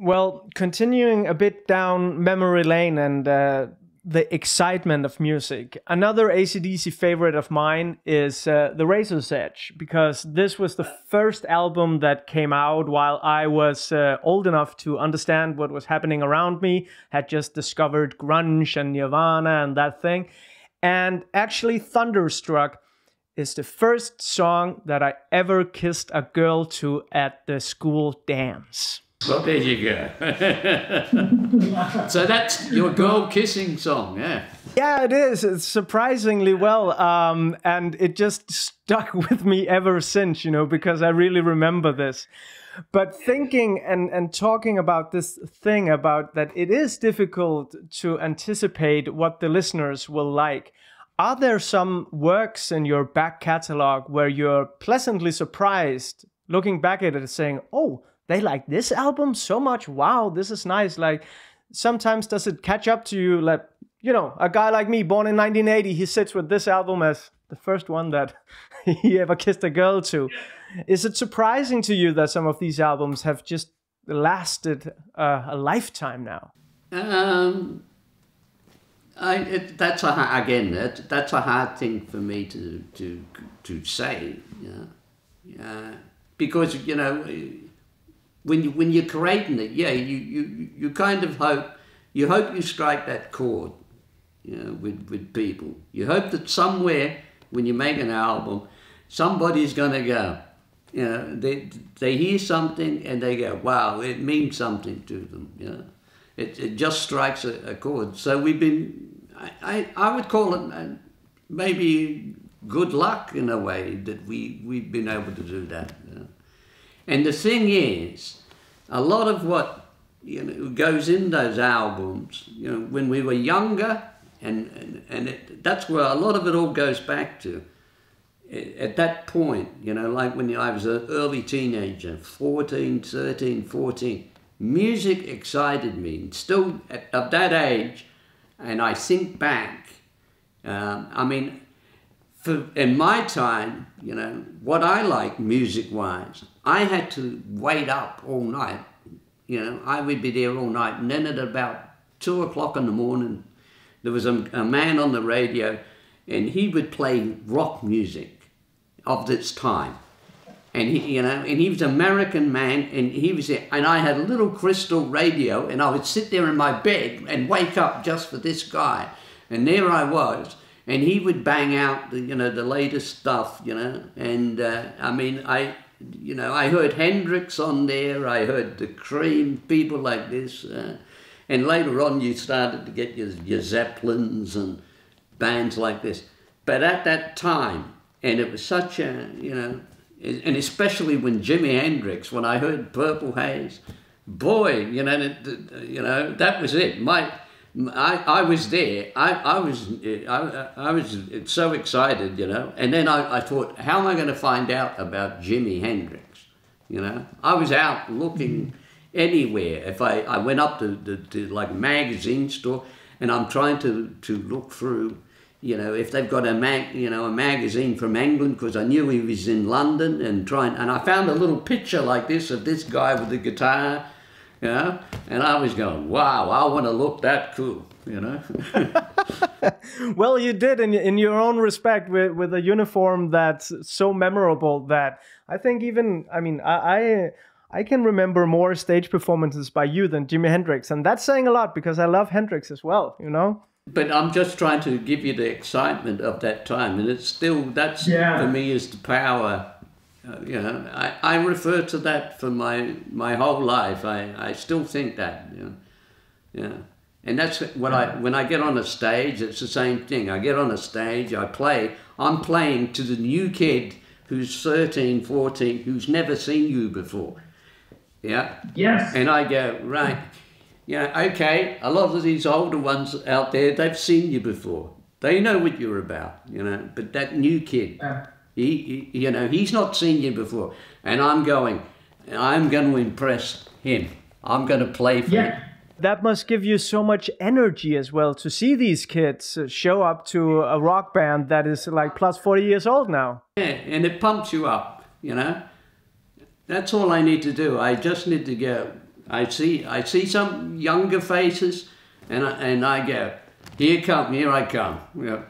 Well, continuing a bit down memory lane and the excitement of music, another AC/DC favorite of mine is The Razor's Edge, because this was the first album that came out while I was old enough to understand what was happening around me, had just discovered grunge and Nirvana and that thing. And actually, Thunderstruck is the first song that I ever kissed a girl to at the school dance. Well, there you go. So that's your girl kissing song, yeah? Yeah, it is. It's surprisingly well. And it just stuck with me ever since, you know, because I really remember this. But thinking and talking about this thing about that it is difficult to anticipate what the listeners will like. Are there some works in your back catalog where you're pleasantly surprised, looking back at it and saying, oh, they like this album so much? Wow, this is nice. Like, sometimes does it catch up to you? Like, you know, a guy like me, born in 1980, he sits with this album as the first one that he ever kissed a girl to. Is it surprising to you that some of these albums have just lasted a lifetime now? That's a hard thing for me to say, because you know when you're creating it, you kind of hope you strike that chord, you know, with people. You hope that somewhere when you make an album, somebody's going to go, you know, they hear something and they go, wow, it means something to them, you know. It just strikes a chord. So we've been, I would call it maybe good luck in a way that we've been able to do that. You know? And the thing is, a lot of what, you know, goes in those albums, you know, when we were younger, that's where a lot of it all goes back to. At that point, you know, like when I was an early teenager, 13, 14, music excited me. Still at that age, and I think back, I mean, in my time, you know, what I like music-wise, I had to wait up all night. You know, I would be there all night, and then at about 2 o'clock in the morning, there was a man on the radio, and he would play rock music of this time. And he, you know, and he was an American man, and he was there, and I had a little crystal radio, and I would sit there in my bed and wake up just for this guy, and there I was, and he would bang out the, you know, the latest stuff, you know, and I mean, I heard Hendrix on there, I heard the Cream, people like this, and later on you started to get your Zeppelins and bands like this, but at that time, and it was such a, you know, and especially when Jimi Hendrix, when I heard Purple Haze, boy, you know, that was it. I was there. I was so excited, you know. And then I thought, how am I going to find out about Jimi Hendrix? You know, I was out looking anywhere. If I went up to like a magazine store, and I'm trying to look through, you know, if they've got a magazine from England, because I knew he was in London, and I found a little picture like this of this guy with the guitar, you know, and I was going, wow, I want to look that cool, you know. Well, you did in your own respect with a uniform that's so memorable that I think even, I mean, I can remember more stage performances by you than Jimi Hendrix, and that's saying a lot because I love Hendrix as well, you know. But I'm just trying to give you the excitement of that time, and it's still, that's, for me, is the power. You know, I refer to that for my whole life. I still think that, you know. Yeah. And that's when I get on a stage, it's the same thing. I get on a stage, I play, I'm playing to the new kid who's 13, 14, who's never seen you before. Yeah? Yes. And I go, right. Yeah, okay, a lot of these older ones out there, they've seen you before. They know what you're about, you know, but that new kid, he you know, he's not seen you before. And I'm going to impress him. I'm going to play for him. That must give you so much energy as well to see these kids show up to a rock band that is like plus 40 years old now. Yeah, and it pumps you up, you know. That's all I need to do. I just need to go, I see some younger faces, and I go, here I come. You know,